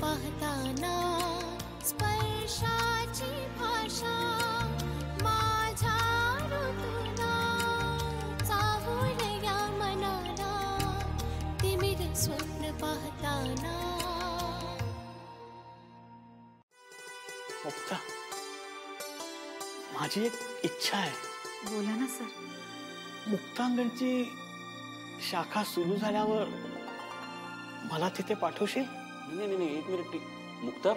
पाहताना स्पर्शाची भाषा माझ्या ऋतूला चाहूल या मनाला तिमिर स्वप्न पाहताना. मुक्ता, माझी एक इच्छा आहे. बोला ना सर. मुक्तांगणची शाखा सुरू झाल्यावर मला तिथे पाठवशील? नाही, एक मिनिट. मुक्ता,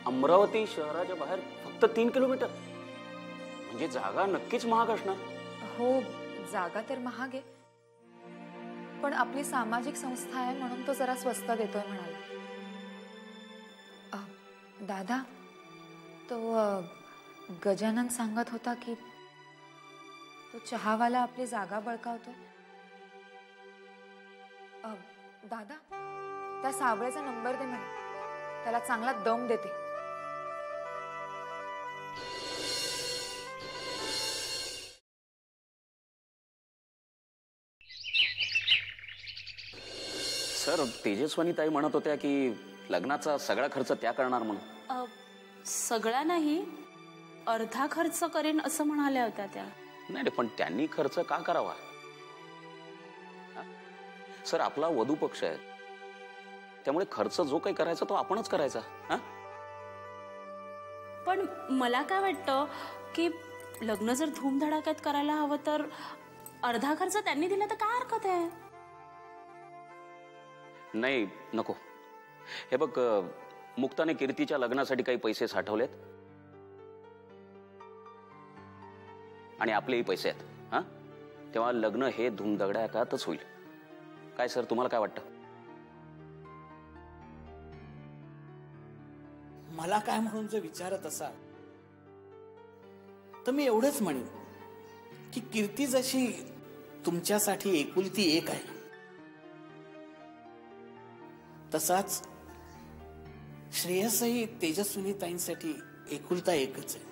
अमरावती शहराच्या बाहेर फक्त 3 किलोमीटर, म्हणजे जागा नक्कीच महाग असणार. हो, जागा तर महाग आहे, पण आपली सामाजिक संस्था आहे म्हणून तो जरा स्वस्त देतोय म्हणाला. दादा, तो गजानन सांगत होता की तो चहावाला आपली जागा बळकावतोय. दादा, त्या साबळेचा नंबर दे मला, त्याला चांगला दम देते. सर, तेजस्वनी ताई म्हणत होत्या की लग्नाचा सगळा खर्च त्या करणार म्हणून. सगळा नाही, अर्धा खर्च करेन असं म्हणाल्या होत्या त्या. नाही, पण त्यांनी खर्च का करावा? सर, आपला वधू पक्ष आहे, त्यामुळे खर्च जो काही करायचा तो आपणच करायचा. पण मला काय वाटतं की लग्न जर धूमधडाक्यात करायला हवं तर अर्धा खर्च त्यांनी दिला तर काय हरकत आहे? नाही, नको. हे बघ, मुक्ताने कीर्तीच्या लग्नासाठी काही पैसे साठवलेत आणि आपलेही पैसे आहेत. तेव्हा लग्न हे धूमधडाक्यातच होईल. काय सर, तुम्हाला काय वाटतं? मला काय म्हणून जर विचारत असाल तर मी एवढंच म्हणेन की कीर्ती जशी तुमच्यासाठी एकुलती एक आहे, तसाच श्रेयसही तेजस्विनी ताईंसाठी एकुलता एकच आहे.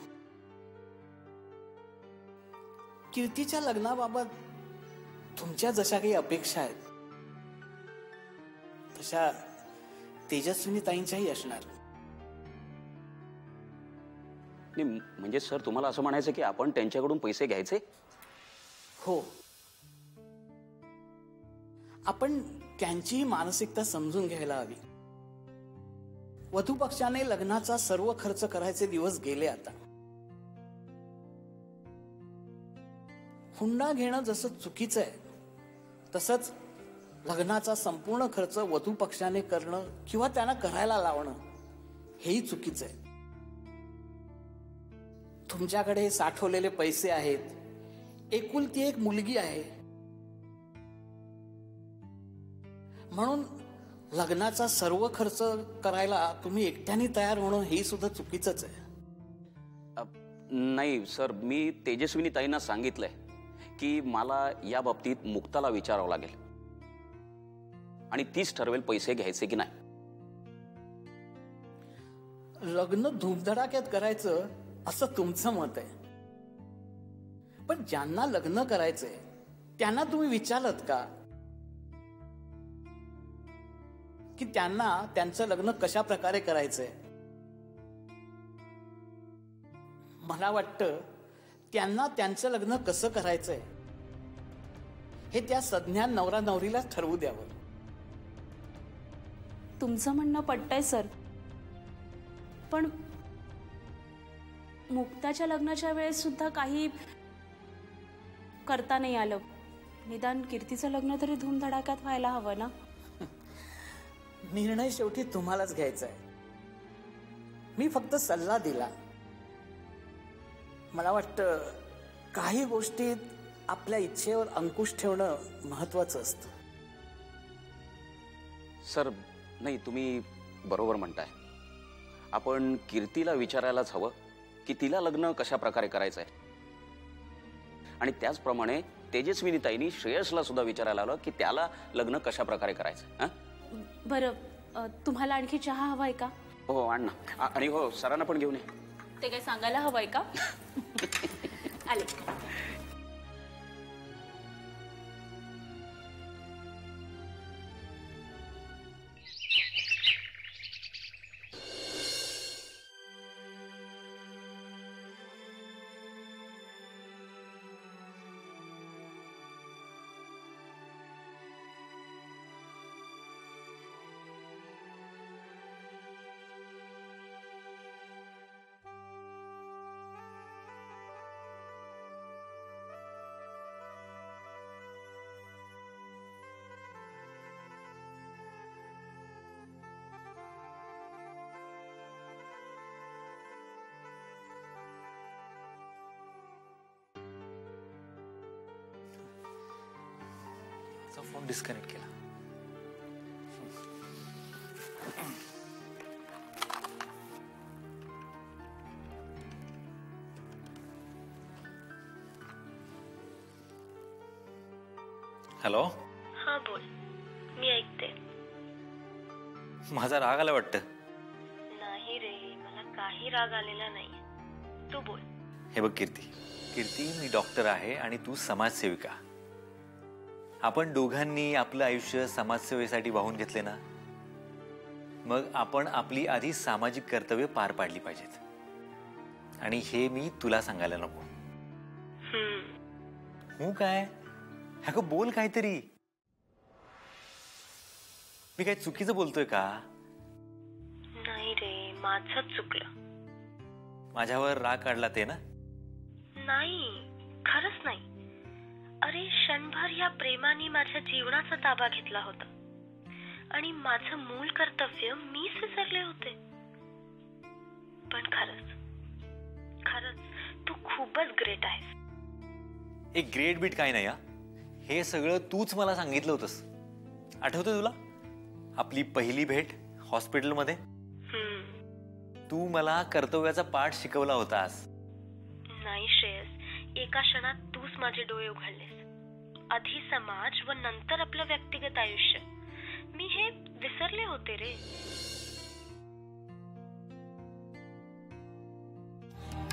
कीर्तीच्या लग्नाबाबत तुमच्या जशा काही अपेक्षा आहेत तशा तेजस्विनी ताईंच्याही असणार. म्हणजे सर, तुम्हाला असं म्हणायचं की आपण त्यांच्याकडून पैसे घ्यायचे? हो, आपण त्यांची मानसिकता समजून घ्यायला हवी. वधू पक्षाने लग्नाचा सर्व खर्च करायचे दिवस गेले. आता हुंडा घेणं जसं चुकीचं आहे तसंच लग्नाचा संपूर्ण खर्च वधू पक्षाने करणं किंवा त्यांना करायला लावणं हेही चुकीचं आहे. तुमच्याकडे साठवलेले पैसे आहेत, एकुलती एक मुलगी आहे, म्हणून लग्नाचा सर्व खर्च करायला तुम्ही एकट्याने तयार होणं हे सुद्धा चुकीचंच आहे. नाही सर, मी तेजस्विनी ताईंना सांगितलंय की मला या बाबतीत मुक्ताला विचारावं लागेल आणि तीच ठरवेल पैसे घ्यायचे की नाही. लग्न धूमधडाक्यात करायचं असं तुमचं मत आहे, पण ज्यांना लग्न करायचंय त्यांना तुम्ही विचारलत का की त्यांना त्यांचं लग्न कशा प्रकारे करायचंय? मला वाटतं त्यांना त्यांचं लग्न कसं करायचंय हे त्या सज्ञान नवरा नवरीला ठरवू द्यावं. तुमचं म्हणणं पटतंय सर, पण मुक्ताच्या लग्नाच्या वेळेस सुद्धा काही करता नाही आलं. निदान कीर्तीचं लग्न तरी धूमधडाक्यात व्हायला हवं ना. निर्णय शेवटी तुम्हालाच घ्यायचा आहे. मी फक्त सल्ला दिला. मला वाटतं काही गोष्टीत आपल्या इच्छेवर अंकुश ठेवणं महत्वाचं असतं. सर, नाही, तुम्ही बरोबर म्हणताय. आपण कीर्तीला विचारायलाच हवं की तिला लग्न कशा प्रकारे करायचं आहे, आणि त्याचप्रमाणे तेजस्विनी ताईंनी श्रेयसला सुद्धा विचारायला हवं की त्याला लग्न कशा प्रकारे करायचं. बरं, तुम्हाला आणखी चहा हवाय का? हो, आण ना. आणि हो, सरांना पण घेऊन ये. ते काय सांगायला हवंय का? आले. त्याचा फोन डिस्कनेक्ट केला. हॅलो. हा बोल, मी ऐकते. माझा राग आला वाटतं. नाही रे, मला काही राग आलेला नाही. तू बोल. हे बघ कीर्ती, मी डॉक्टर आहे आणि तू समाजसेविका. आपण दोघांनी आपलं आयुष्य समाजसेवेसाठी वाहून घेतले ना, मग आपण आपली आधी सामाजिक कर्तव्य पार पाडली पाहिजेत. आणि हे मी तुला सांगायला नको. हो काय? अगं बोल काहीतरी. मी काय चुकीचं बोलतोय का? नाही रे, माझंच चुकलं. माझ्यावर राग काढला ते ना? नाही, खरंच नाही. अरे, क्षणभर या प्रेमाने माझ्या जीवनाचा ताबा घेतला होता आणि माझं मूळ कर्तव्य मीच विसरले होते. पण खरंच तू खूपच ग्रेट आहेस. एक ग्रेट बीट काय नाही. हे सगळं तूच मला सांगितलं होतंस. आठवतं तुला आपली पहिली भेट हॉस्पिटलमध्ये? तू मला कर्तव्याचा पाठ शिकवला होतास. नाही श्रेयस, एका क्षणात तूच माझे डोळे उघडलेस. आधी समाज व नंतर आपलं व्यक्तिगत आयुष्य. मी हे विसरले होते रे.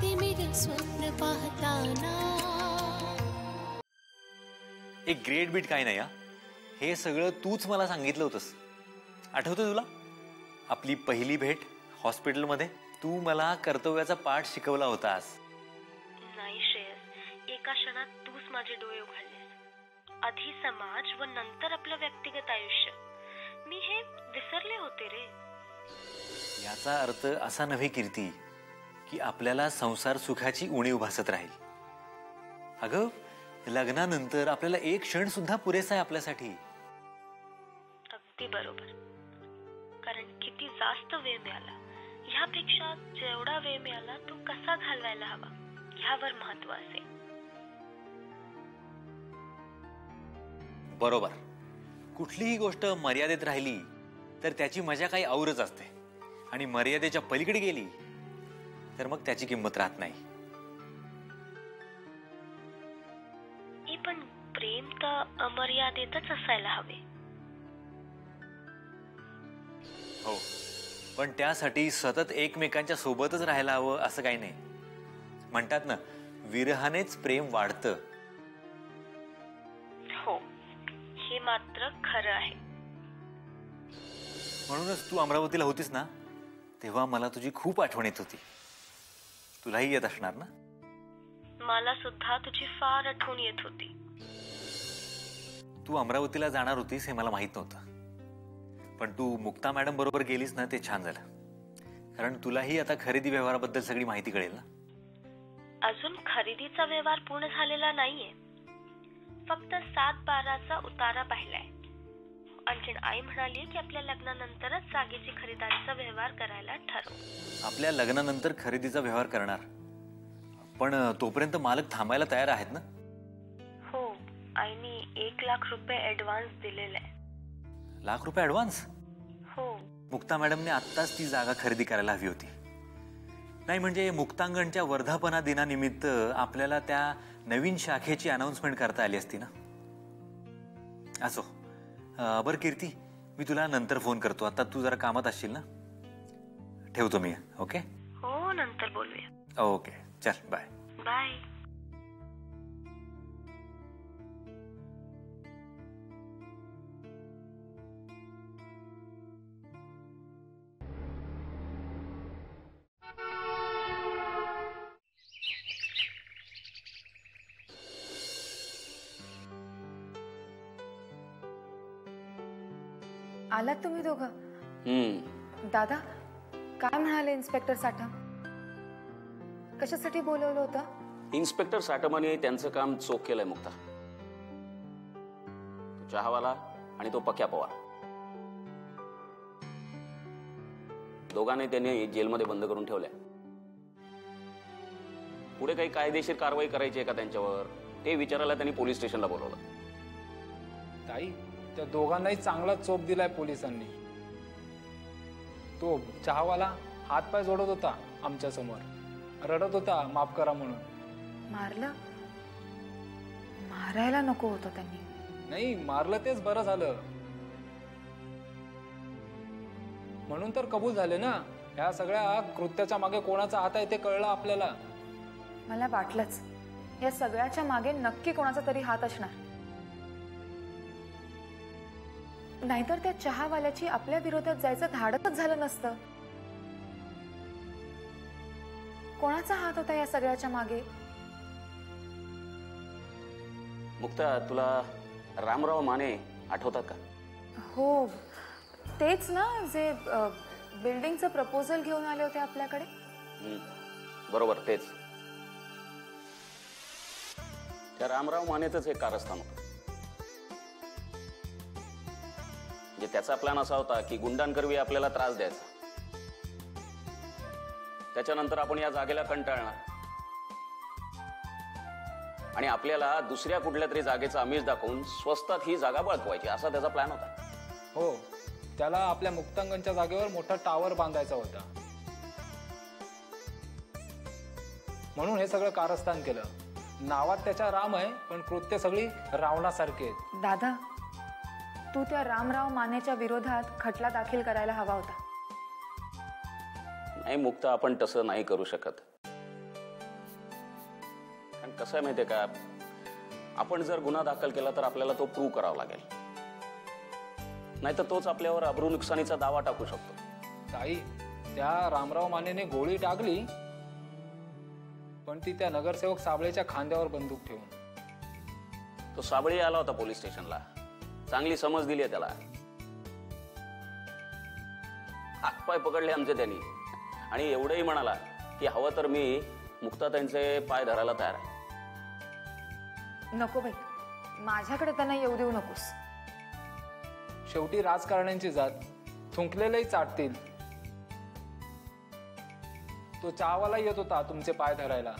ते मेरे स्वप्न पाहताना. एक ग्रेट बीट काय नाही. हे सगळं तूच मला सांगितलं होतंस. आठवतं तुला आपली पहिली भेट हॉस्पिटलमध्ये? तू मला कर्तव्याचा पाठ शिकवला होतास. नाही श्रेयस, एका क्षणात तूच माझे डोळे उघडलेस. आधी समाज व नंतर आपलं व्यक्तिगत आयुष्य. मी हे विसरले होते रे. याचा अर्थ असा नव्हे कीर्ती की आपल्याला संसार सुखाची उणीव भासत राहील. अगं, लग्नानंतर आपल्याला एक क्षण सुद्धा पुरेसा आहे आपल्यासाठी. अगदी बरोबर. कारण किती जास्त वेळ मिळाला ह्यापेक्षा जेवढा वेळ मिळाला तो कसा घालवायला हवा ह्यावर महत्व असेल. बरोबर. कुठलीही गोष्ट मर्यादेत राहिली तर त्याची मजा काही औरच असते आणि मर्यादेच्या पलीकडे गेली तर मग त्याची किंमत राहत नाही. पण प्रेम तर अमर्यादेतच असायला हवे. हो, पण त्यासाठी सतत एकमेकांच्या सोबतच राहायला हवं असं काही नाही. म्हणतात ना, विरहानेच प्रेम वाढतं. हो, हे मात्र खरं आहे. म्हणूनच तू अमरावतीला होतीस ना, तेव्हा मला तुझी खूप आठवण येत होती. तुलाही येत असणार ना? मला सुद्धा तुझी फार आठवण येत होती. तू अमरावतीला जाणार होतीस हे मला माहित नव्हतं, पण तू मुक्ता मॅडम बरोबर गेलीस ना, ते छान झालं. कारण तुलाही आता खरेदी व्यवहाराबद्दल सगळी माहिती कळेल ना. अजून खरेदीचा व्यवहार पूर्ण झालेला नाहीये. फक्त 7/12चा उतारा पाहिलाय. आणखीन आई म्हणाली की आपल्या लग्नानंतरच जागेची खरेदीचा व्यवहार करायला ठरवू. आपल्या लग्नानंतर खरेदीचा व्यवहार करणार, पण तोपर्यंत मालक थांबायला तयार आहेत ना? हो, आईने 1 लाख रुपये ऍडव्हान्स दिलेला आहे. लाख रुपये ऍडव्हान्स? हो. मुक्ता मॅडमने आत्ताच ती जागा खरेदी करायला हवी होती. नाही म्हणजे मुक्तांगणच्या वर्धापना दिनानिमित्त आपल्याला त्या नवीन शाखेची अनाउन्समेंट करता आली असती ना. असो, बरं कीर्ती, मी तुला नंतर फोन करतो. आता तू जरा कामात असशील ना. ठेवतो मी. ओके? हो, नंतर बोलूया. ओके, चल बाय. बाय. आलात तुम्ही दोघं? दादा, काय म्हणाले इन्स्पेक्टर साठम? कशासाठी बोलवलं होतं? इन्स्पेक्टर साठमाने त्यांचं काम चोख केलंय मुक्ता. तो चहावाला आणि तो पक्या पवार, दोघांनी त्यांनी जेलमध्ये बंद करून ठेवलंय. पुढे काही कायदेशीर कारवाई करायची आहे का त्यांच्यावर ते विचारायला त्यांनी पोलीस स्टेशनला बोलवलं. ताई, त्या दोघांनाही चांगला चोप दिलाय पोलिसांनी. तो चहावाला हातपाय जोडत होता आमच्या समोर, रडत होता माफ करा म्हणून. मारलं? मारायला नको होतं त्यांनी. नाही, मारलं तेच बरं झालं. म्हणून तर कबूल झाले ना. या सगळ्या कृत्याच्या मागे कोणाचा हात आहे ते कळलं आपल्याला. मला वाटलंच, या सगळ्याच्या मागे नक्की कोणाचा तरी हात असणार. नाहीतर त्या चहावाल्याची आपल्या विरोधात जायचं धाडसच झालं नसतं. कोणाचा हात होता या सगळ्याच्या मागे? मुक्ता, तुला रामराव माने आठवतात का? हो, तेच ना जे बिल्डिंगचं प्रपोजल घेऊन आले होते आपल्याकडे. बरोबर, तेच. त्या रामराव मानेतच एक कारस्थान होतं. म्हणजे त्याचा प्लॅन असा होता की गुंडांकरवी आपल्याला त्रास द्यायचा, त्याच्यानंतर आपण या जागेला कंटाळणार आणि आपल्याला दुसऱ्या कुठल्या तरी जागेचा आमिष दाखवून स्वस्तात ही जागा बळकवायची, असा त्याचा प्लॅन होता. हो, त्याला आपल्या मुक्तांगणच्या जागेवर मोठा टावर बांधायचा होता. म्हणून हे सगळं कारस्थान केलं. नावात त्याच्या राम आहे, पण कृत्य सगळी रावणासारखी आहेत. दादा, तू त्या रामराव मानेच्या विरोधात खटला दाखल करायला हवा होता. नाही मुक्ता, आपण तसं नाही करू शकत. कारण कसं आहे माहितीये का, आपण जर गुन्हा दाखल केला तर आपल्याला तो प्रूव्ह करावा लागेल, नाहीतर तोच आपल्यावर अब्रू नुकसानीचा दावा टाकू शकतो. ताई, त्या रामराव मानेने गोळी टाकली, पण ती त्या नगरसेवक साबळेच्या खांद्यावर बंदूक ठेवून. तो साबळे आला होता पोलीस स्टेशनला, चांगली समज दिली आहे त्याला. हातपाय पकडले आमचे त्यांनी आणि एवढंही म्हणाला की हवं तर मी मुक्ताताईंचे पाय धरायला तयार आहे. नको बाई, माझ्याकडे त्यांना येऊ देऊ नकोस. शेवटी राजकारण्यांची जात, थुंकलेलंही चाटतील. तो चहावाला येत होता तुमचे पाय धरायला,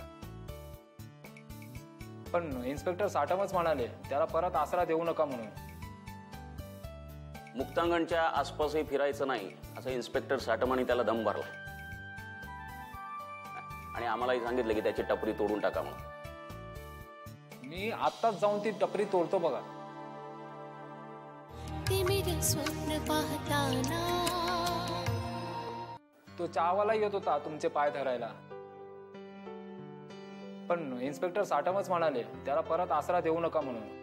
पण इन्स्पेक्टर साठमच म्हणाले त्याला परत आसरा देऊ नका म्हणून. मुक्तांगणच्या आसपासही फिरायचं नाही असं इन्स्पेक्टर साठमानी त्याला दम भरला आणि आम्हालाही सांगितलं की त्याची टपरी तोडून टाका म्हणून. मी आत्ताच जाऊन ती टपरी तोडतो बघा. तिमिर स्वप्न पाहताना तो चहावाला येत होता तुमचे पाय धरायला, पण इन्स्पेक्टर साठमच म्हणाले त्याला परत आसरा देऊ नका म्हणून.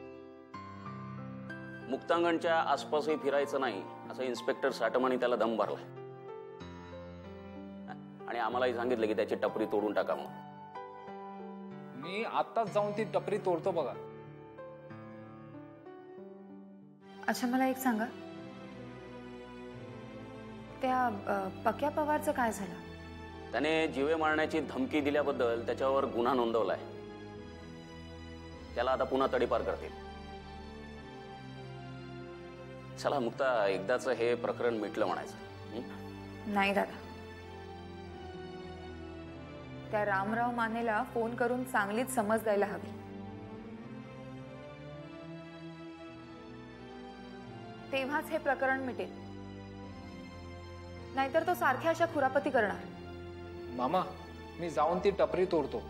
मुक्तांगणच्या आसपासही फिरायचं नाही असं इन्स्पेक्टर साठमानी त्याला दम भरला आणि आम्हालाही सांगितलं की त्याची टपरी तोडून टाका म्हणून. मी आत्ताच जाऊन ती टपरी तोडतो बघा. अच्छा, मला एक सांगा, त्या पक्या पवारचं काय झालं? त्याने जीवे मारण्याची धमकी दिल्याबद्दल त्याच्यावर गुन्हा नोंदवलाय. त्याला आता पुन्हा तडीपार करतील. चला मुक्ता, एकदाच हे प्रकरण मिटलं म्हणायचं. नाही दादा, त्या रामराव मानेला फोन करून चांगलीच समज द्यायला हवी. तेव्हाच हे प्रकरण मिटेल, नाहीतर तो सारख्या अशा खुरापती करणार. मामा, मी जाऊन ती टपरी तोडतो.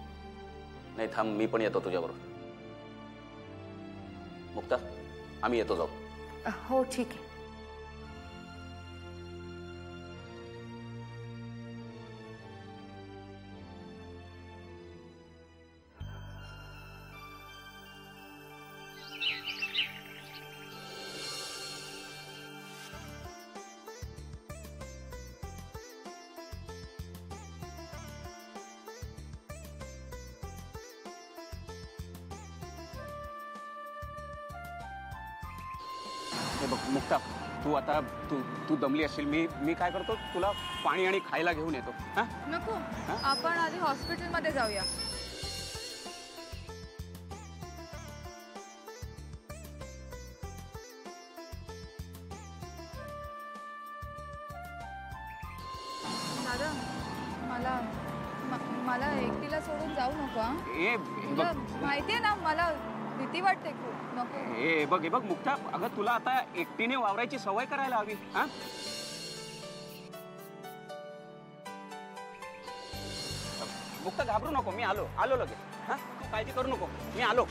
नाही थांब, मी पण येतो तुझ्याबरोबर. मुक्ता, आम्ही येतो जाऊ. हो ठीक आहे. हे बघ मुक्ता, तू आता तू दमली असशील. मी काय करतो, तुला पाणी आणि खायला घेऊन येतो. हा, नको, आपण आधी हॉस्पिटलमध्ये जाऊया. दादा, मला एकटीला सोडून जाऊ नको. ए बघ, माहितीये ना, मला भीती वाटते खूप. नको. हे बघ मुक्ता, अगं तुला आता एकटीने वावरायची सवय करायला हवी. हा मुक्ता, घाबरू नको, मी आलो लगेच. हा तू काळजी करू नको, मी आलो.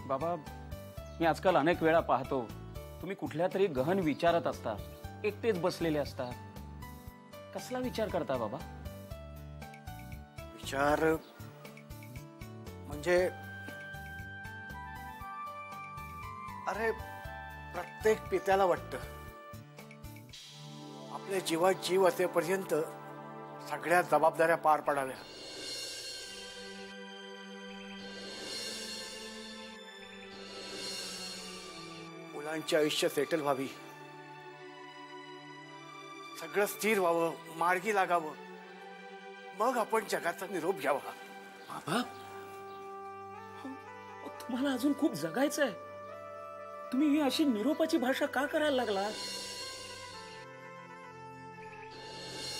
बाबा, मी आजकाल अनेक वेळा पाहतो तुम्ही कुठल्या तरी गहन विचारात असता, एकटेच बसलेले असता. कसला विचार करता बाबा? विचार म्हणजे अरे, प्रत्येक पित्याला वाटतं आपल्या जीवात जीव असेपर्यंत सगळ्या जबाबदाऱ्या पार पडाव्या. मुलांचे आयुष्य सेटल व्हावी, सगळं स्थिर व्हावं, मार्गी लागावं, मग आपण जगाचा निरोप घ्यावा. बाबा, तुम्हाला अजून खूप जगायचंय. तुम्ही ही अशी निरोपाची भाषा का करायला लागला?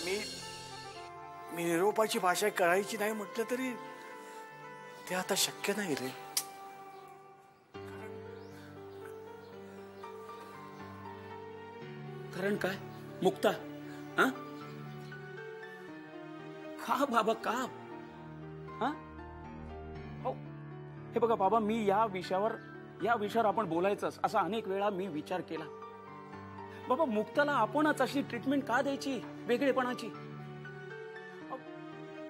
मी निरोपाची भाषा करायची नाही म्हटलं तरी ते आता शक्य नाही रे. कारण काय मुक्ता? हा का बाबा, का? हा हो, हे बघा बाबा, मी या विषयावर आपण बोलायचंच असा अनेक वेळा मी विचार केला. बाबा, मुक्ताला आपणच अशी ट्रीटमेंट का द्यायची, वेगळेपणाची?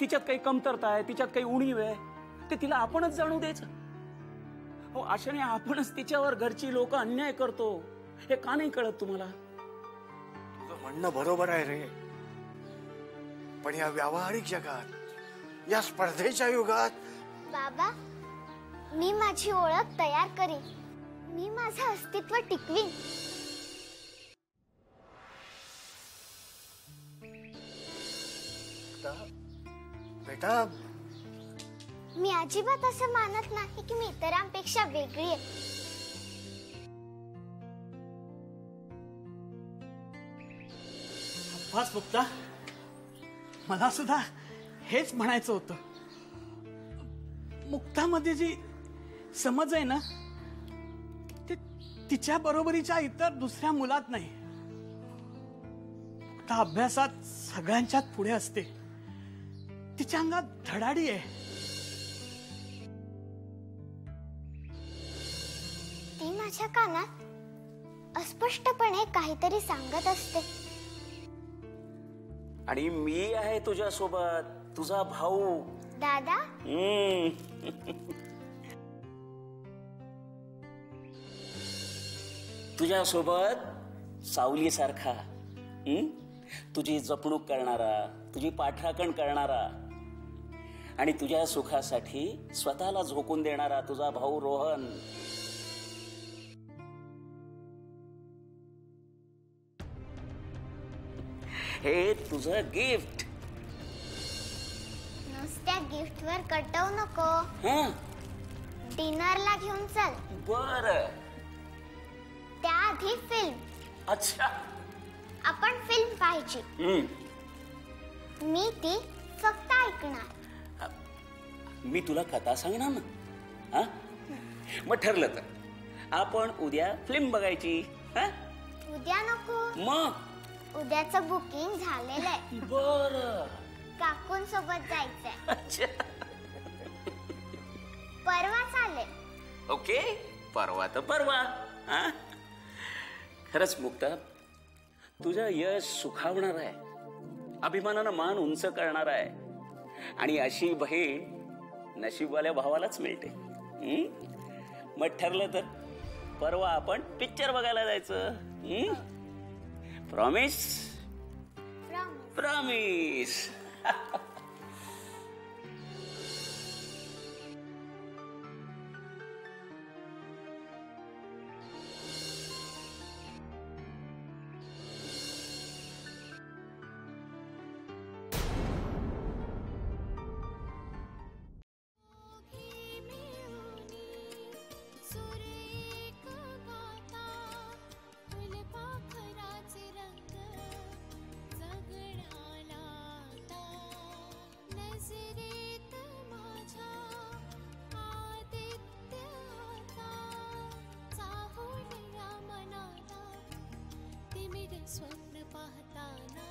तिच्यात काही कमतरता आहे, तिच्यात काही उणीव आहे, ते तिला आपणच जाणू द्यायचं. हो, अशाने आपणच तिच्यावर घरची लोक अन्याय करतो. हे का नाही कळत तुम्हाला? म्हणणं बरोबर आहे रे, पण या व्यावहारिक जगात, या स्पर्धेच्या युगात बाबा, मी माझी ओळख तयार करीन, मी माझं अस्तित्व टिकवीन. बेटा, मी अजिबात असं मानत नाही की मी इतरांपेक्षा वेगळी आहे. बस मुक्ता, मला सुद्धा हेच म्हणायचं होतं. मुक्तामध्ये जी समज आहे ना, ते तिच्या बरोबरीच्या इतर दुसऱ्या मुलात नाही. मुक्ता अभ्यासात सगळ्यांच्यात पुढे असते, तिच्या अंगात धडाडी आहे. ती माझ्या कानात अस्पष्टपणे काहीतरी सांगत असते. आणि मी आहे तुझ्या सोबत, तुझा भाऊ. दादा, तुझ्या सोबत सावली सारखा, तुझी जपणूक करणारा, तुझी पाठराखण करणारा आणि तुझ्या सुखासाठी स्वतःला झोकून देणारा तुझा भाऊ रोहन. हे तुझं गिफ्ट. नुसत्या गिफ्ट वर कटवू नको. डिनरला घेऊन चल. बर. त्याआधी फिल्म. अच्छा, आपण फिल्म पाहायची. मी ती फक्त ऐकणार. मी तुला कथा सांगणार ना. हा, मग ठरलं तर आपण उद्या फिल्म बघायची. उद्या नको. मग उद्याचं बुकिंग झालेलं आहे. बर. काकूंसोबत जायचंय. अच्छा, परवा चालेल. ओके, परवा तर परवा. खरंच मुक्ता, तुझं यश सुखावणार आहे, अभिमानानं मान उंच करणार आहे, आणि अशी बहीण नशीबवाल्या भावालाच मिळते. मग ठरलं तर परवा आपण पिक्चर बघायला जायचं. प्रॉमिस? प्रॉमिस. स्वप्न पाहताना